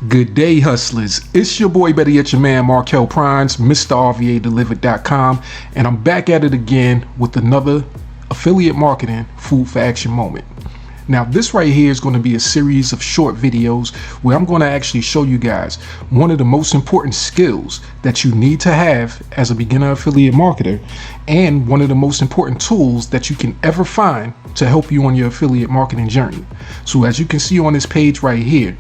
Good day, hustlers. It's your boy, better yet your man, Markel Prines, MrRVADelivered.com, and I'm back at it again with another affiliate marketing food for action moment. Now, this right here is going to be a series of short videos where I'm going to actually show you guys one of the most important skills that you need to have as a beginner affiliate marketer, and one of the most important tools that you can ever find to help you on your affiliate marketing journey. So as you can see on this page right here,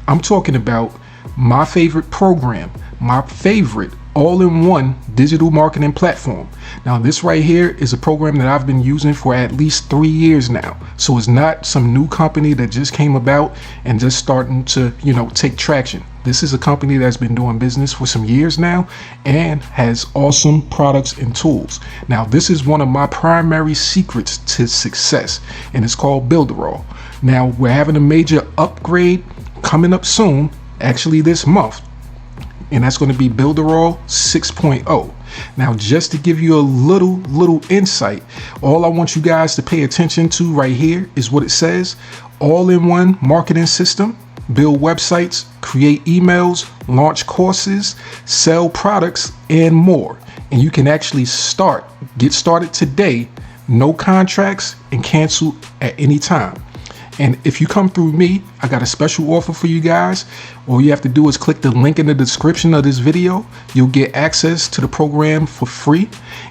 I'm talking about my favorite program, my favorite all-in-one digital marketing platform. Now, this right here is a program that I've been using for at least 3 years now. So it's not some new company that just came about and just starting to, take traction. This is a company that's been doing business for some years now and has awesome products and tools. Now, this is one of my primary secrets to success, and it's called Builderall. Now, we're having a major upgrade coming up soon, actually this month, and that's going to be Builderall 6.0. Now, just to give you a little insight, all I want you guys to pay attention to right here is what it says: all-in-one marketing system, build websites, create emails, launch courses, sell products, and more. And you can actually get started today, no contracts, and cancel at any time. And if you come through me, I got a special offer for you guys. All you have to do is click the link in the description of this video. You'll get access to the program for free,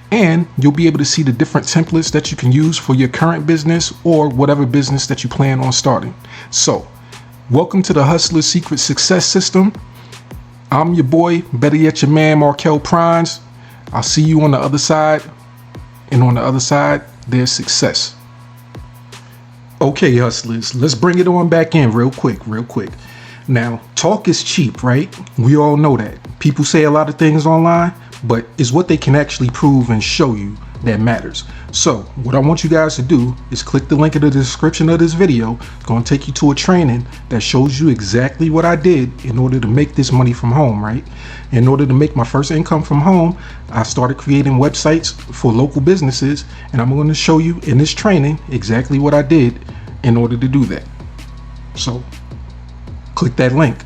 and you'll be able to see the different templates that you can use for your current business or whatever business that you plan on starting. So, welcome to the Hustler Secret Success System. I'm your boy, better yet your man, Markel Prines. I'll see you on the other side, and on the other side, there's success. Okay, hustlers, let's bring it on back in real quick. Now, talk is cheap, right? We all know that. People say a lot of things online, but it's what they can actually prove and show you that matters. So what I want you guys to do is click the link in the description of this video. It's going to take you to a training that shows you exactly what I did in order to make this money from home, right? In order to make my first income from home, I started creating websites for local businesses, and I'm going to show you in this training exactly what I did in order to do that. So click that link.